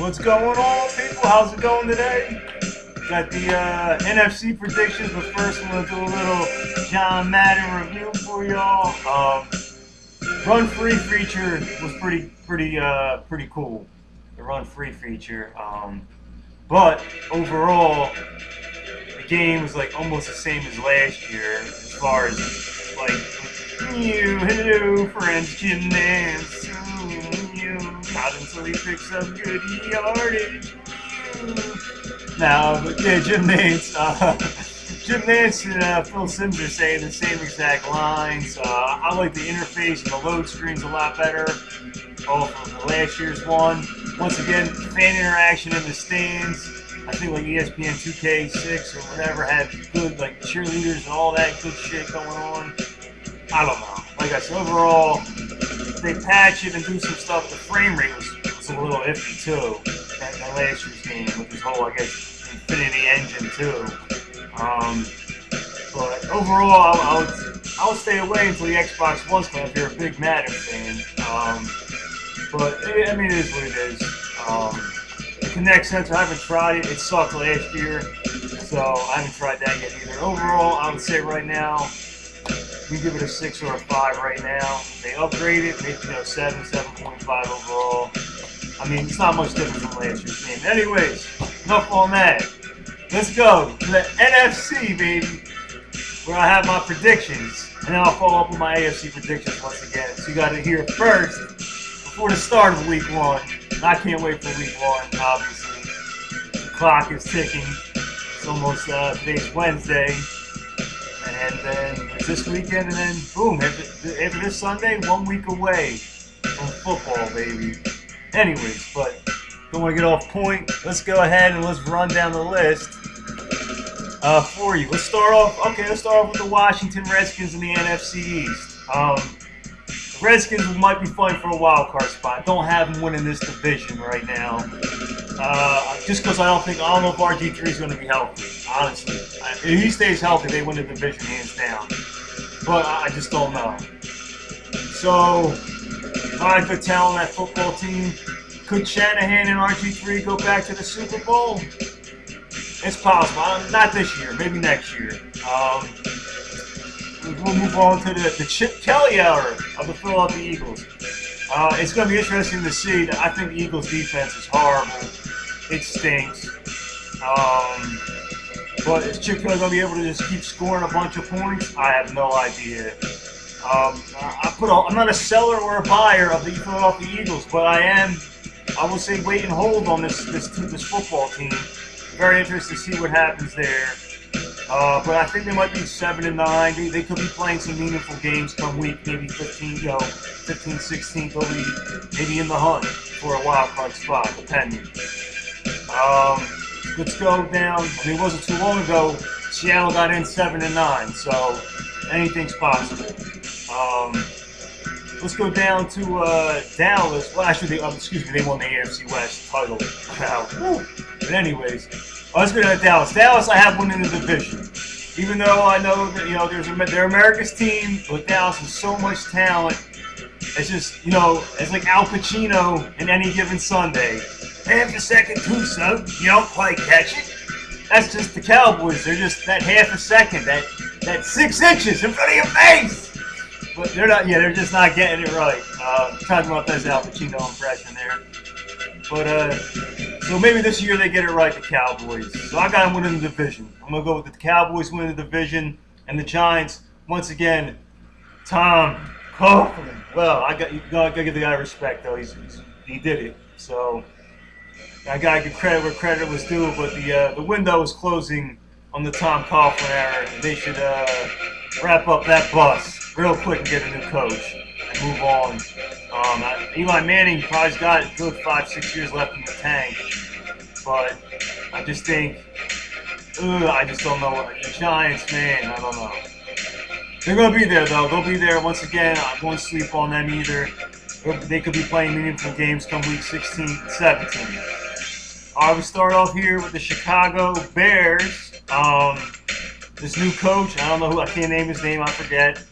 What's going on, people? How's it going today? Got the NFC predictions, but first I'm gonna do a little John Madden review for y'all. Run free feature was pretty cool. The run free feature, but overall the game was like almost the same as last year as far as like hello friends, gymnasts. Not until he picks up good yardage. Now, but yeah, Jim Nance and Phil Simms are saying the same exact lines. I like the interface and the load screens a lot better off of last year's one. Once again, fan interaction in the stands. I think like ESPN 2K6 or whatever had good like cheerleaders and all that good shit going on. I don't know. Like I said, overall, they patch it and do some stuff. The frame rate was a little iffy too in last year's game with this whole, I guess, Infinity Engine too. But overall, I would stay away until the Xbox One's come if you're a big Madden fan. But I mean, it is what it is. The Kinect sensor, I haven't tried it. It sucked last year, so I haven't tried that yet either. Overall, I would say right now, we give it a 6 or a 5 right now. They upgrade it, maybe 7, 7.5 overall. I mean, it's not much different from last year's game. Anyways, enough on that. Let's go to the NFC, baby, where I have my predictions. And then I'll follow up with my AFC predictions once again. So you got to hear it first before the start of Week 1. And I can't wait for Week 1, obviously. The clock is ticking. It's almost, today's Wednesday. And then it's this weekend, and then boom, after this Sunday, 1 week away from football, baby. Anyways, but don't want to get off point. Let's go ahead and let's run down the list for you. Let's start off with the Washington Redskins in the NFC East. The Redskins might be fighting for a wild card spot. Don't have them winning this division right now. Just because I don't know if RG3 is going to be healthy, honestly. If he stays healthy, they win the division hands down. But I just don't know. So, a lot of good talent on that football team. Could Shanahan and RG3 go back to the Super Bowl? It's possible. Not this year, maybe next year. We'll move on to the Chip Kelly era of the Philadelphia Eagles. It's going to be interesting to see. I think the Eagles' defense is horrible. It stinks. But is Chip Kelly going to be able to just keep scoring a bunch of points? I have no idea. I'm not a seller or a buyer of the Philadelphia Eagles, but I will say wait and hold on this football team. Very interested to see what happens there. But I think they might be 7-9. They could be playing some meaningful games come week, maybe 15, 16. They'll be maybe in the hunt for a wild card spot, depending. Let's go down. I mean, it wasn't too long ago. Seattle got in 7-9, so anything's possible. Let's go down to Dallas. Well, actually, they won the AFC West title. But anyways, let's go down to Dallas. Dallas, I have winning the division. Even though I know that they're America's team, but Dallas has so much talent. It's just it's like Al Pacino in Any Given Sunday. Half a second too slow, you don't quite catch it. That's just the Cowboys. They're just that half a second, that 6 inches in front of your face. But they're not. Yeah, they're just not getting it right. Talking about this Al Pacino impression there. But so maybe this year they get it right, the Cowboys. So I got them winning the division. I'm gonna go with the Cowboys winning the division and the Giants once again. Tom Coughlin. Well, you gotta give the guy respect though. He did it. So I gotta give credit where credit was due. But the window is closing on the Tom Coughlin era. They should wrap up that bus real quick and get a new coach and move on. Eli Manning probably's got a good 5-6 years left in the tank, but I just think, I just don't know. The Giants, man, I don't know. They're going to be there, though. They'll be there once again. I won't sleep on them either. They could be playing meaningful games come week 16, 17. All right, we start off here with the Chicago Bears. This new coach, I don't know I can't name his name, I forget.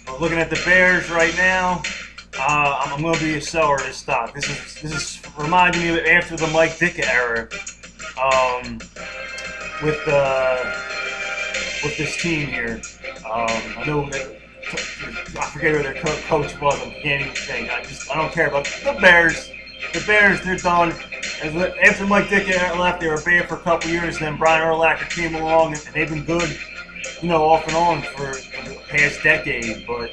We're looking at the Bears right now. I'm going to be a seller of this stock. This is reminding me of after the Mike Ditka era, um, with this team here. I know that I forget who their coach was. I can't even think. I don't care about the Bears. The Bears, they're done. After Mike Ditka left, they were bad for a couple years. Then Brian Urlacher came along, and they've been good, off and on for the past decade. But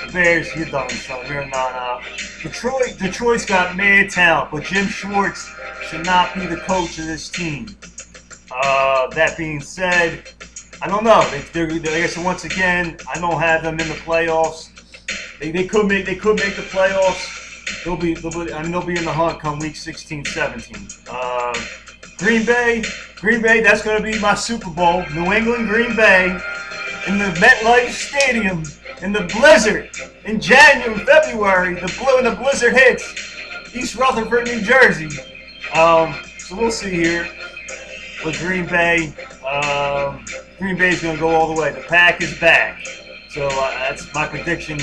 the Bears, you're done, son. You're not. Detroit's got mad talent, but Jim Schwartz should not be the coach of this team. That being said, I don't know. Like I said, once again, I don't have them in the playoffs. They could make the playoffs. They'll be in the hunt come week 16, 17. Green Bay, that's going to be my Super Bowl. New England, Green Bay, in the MetLife Stadium, in the blizzard, in January, February, when the blizzard hits, East Rutherford, New Jersey. So we'll see here with Green Bay. Green Bay's going to go all the way. The Pack is back. So that's my prediction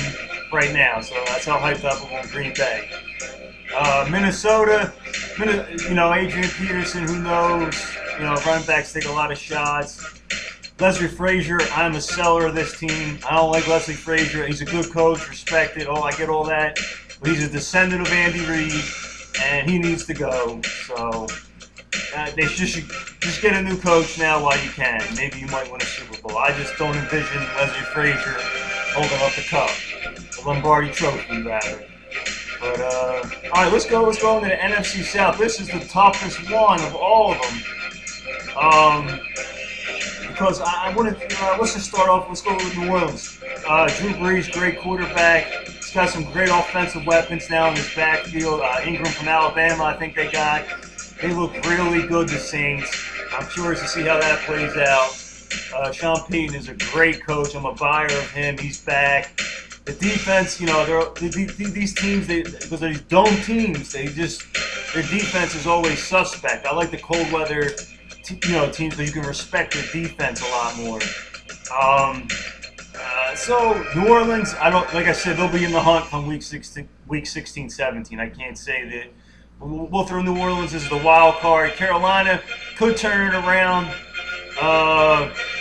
right now. So that's how hyped up I'm on Green Bay. Minnesota, Adrian Peterson, who knows? Running backs take a lot of shots. Leslie Frazier, I'm a seller of this team. I don't like Leslie Frazier. He's a good coach, respected. I get all that. But he's a descendant of Andy Reid, and he needs to go. So they should just get a new coach now while you can. Maybe you might win a Super Bowl. I just don't envision Leslie Frazier holding up the cup, the Lombardi Trophy, rather. But all right, let's go into the NFC South. This is the toughest one of all of them. Because I want to, let's just start off. Let's go with New Orleans. Drew Brees, great quarterback. He's got some great offensive weapons now in his backfield. Ingram from Alabama, I think they got. They look really good, the Saints. I'm curious to see how that plays out. Sean Payton is a great coach. I'm a buyer of him. He's back. The defense, these teams, because they're these dome teams, their defense is always suspect. I like the cold weather, teams that you can respect their defense a lot more. So New Orleans, like I said, they'll be in the hunt from week 16, 17. I can't say that. We'll throw New Orleans as the wild card. Carolina could turn it around.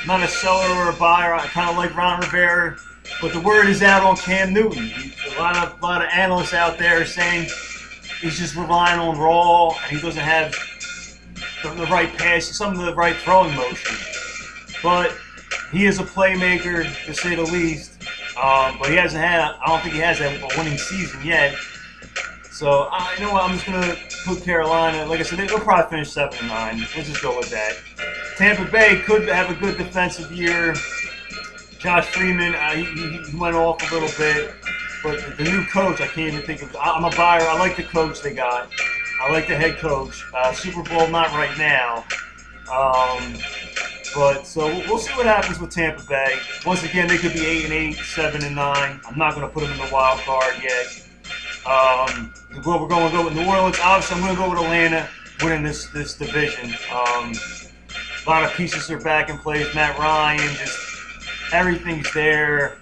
Not a seller or a buyer. I kind of like Ron Rivera, but the word is out on Cam Newton. A lot of analysts out there are saying he's just relying on raw, and he doesn't have the right pass, some of the right throwing motion. But he is a playmaker, to say the least. But he hasn't had. I don't think he has a winning season yet. So, you know what, I'm just going to put Carolina. Like I said, they'll probably finish 7-9. We'll just go with that. Tampa Bay could have a good defensive year. Josh Freeman, he went off a little bit. But the new coach, I can't even think of. I'm a buyer. I like the coach they got. I like the head coach. Super Bowl, not right now. But so we'll see what happens with Tampa Bay. Once again, they could be 8-8, 7-9. I'm not going to put them in the wild card yet. We're going to go with New Orleans. Obviously, I'm going to go with Atlanta winning this division. A lot of pieces are back in place. Matt Ryan, just everything's there.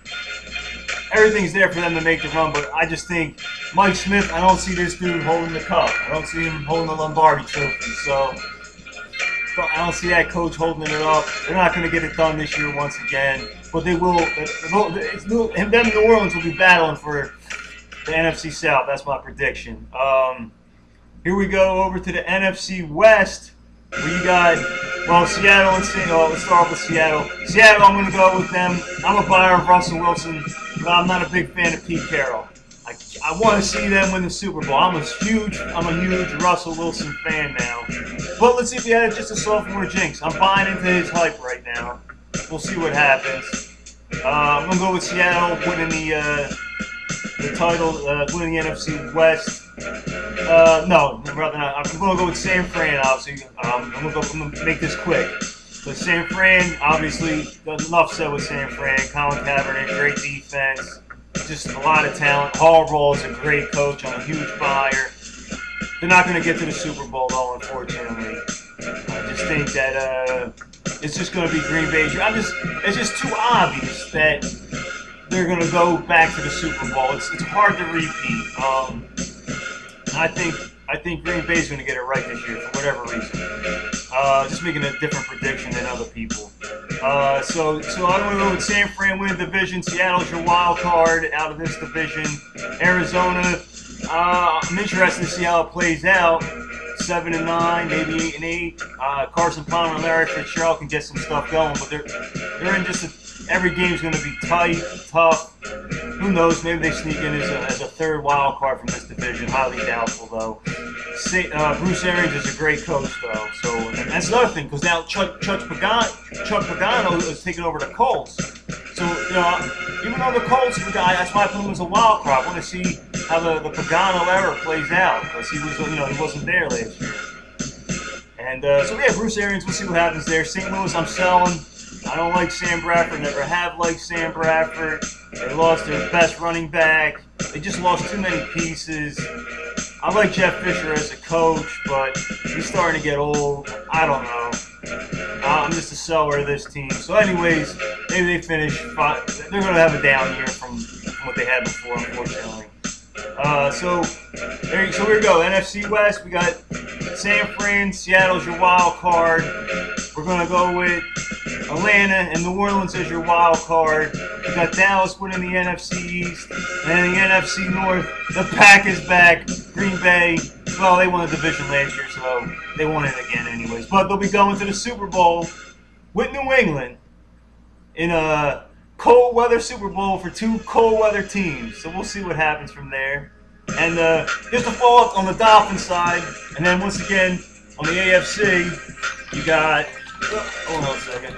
Everything's there for them to make the run. But I just think Mike Smith, I don't see this dude holding the cup. I don't see him holding the Lombardi Trophy. So I don't see that coach holding it up. They're not going to get it done this year once again. But they will. Them and New Orleans will be battling for the NFC South. That's my prediction. Here we go over to the NFC West. Where you got, Seattle. Let's start off with Seattle. Seattle, I'm going to go with them. I'm a buyer of Russell Wilson, but I'm not a big fan of Pete Carroll. I want to see them win the Super Bowl. I'm a huge Russell Wilson fan now. But let's see if he had just a sophomore jinx. I'm buying into his hype right now. We'll see what happens. I'm going to go with Seattle winning the title, winning the NFC West. No, rather not. I'm going to go with San Fran, obviously. I'm going to make this quick. But San Fran, obviously, enough said with San Fran. Colin Kaepernick, great defense. Just a lot of talent. Hall Rawls is a great coach. I'm a huge buyer. They're not going to get to the Super Bowl, though, unfortunately. I just think that it's just going to be Green Bay. It's just too obvious that they're going to go back to the Super Bowl. It's hard to repeat. I think Green Bay's going to get it right this year for whatever reason. Just making a different prediction than other people. So I'm going to go with San Fran winning division. Seattle's your wild card out of this division. Arizona, I'm interested to see how it plays out. 7-9, maybe 8-8. Carson Palmer and Larry Fitzgerald can get some stuff going, but they're in every game's going to be tight, tough. Who knows? Maybe they sneak in as a third wild card from this division. Highly doubtful, though. Bruce Arians is a great coach, though. So and that's another thing, because now Chuck Pagano is taking over the Colts. So even though the Colts are the guy, that's why I put him as a wild card. I want to see how the Pagano era plays out, because he wasn't there last year. And so yeah, Bruce Arians. We'll see what happens there. St. Louis, I'm selling. I don't like Sam Bradford, never have liked Sam Bradford. They lost their best running back. They just lost too many pieces. I like Jeff Fisher as a coach, but he's starting to get old. I don't know. I'm just a seller of this team. So anyways, maybe they finish 5. They're going to have a down year from what they had before, unfortunately. So here we go. NFC West, we got San Fran, Seattle's your wild card. We're going to go with Atlanta and New Orleans as your wild card. We got Dallas winning the NFC East. And the NFC North, the Pack is back. Green Bay, well, they won the division last year, so they won it again anyways. But they'll be going to the Super Bowl with New England in a cold weather Super Bowl for 2 cold weather teams. So we'll see what happens from there. And just to follow up on the Dolphins side, and then once again on the AFC, you got, hold on a second.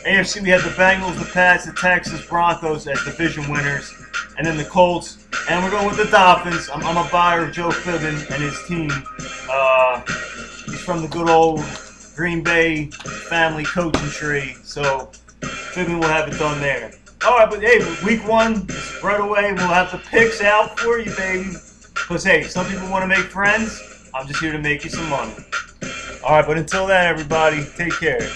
AFC, we have the Bengals, the Pats, the Texans, Broncos as division winners, and then the Colts. And we're going with the Dolphins. I'm a buyer of Joe Fibbin and his team. He's from the good old Green Bay family coaching tree, so Fibbin will have it done there. All right, but hey, week 1 is right away. We'll have the picks out for you, baby. Because, hey, some people want to make friends. I'm just here to make you some money. All right, but until then, everybody, take care.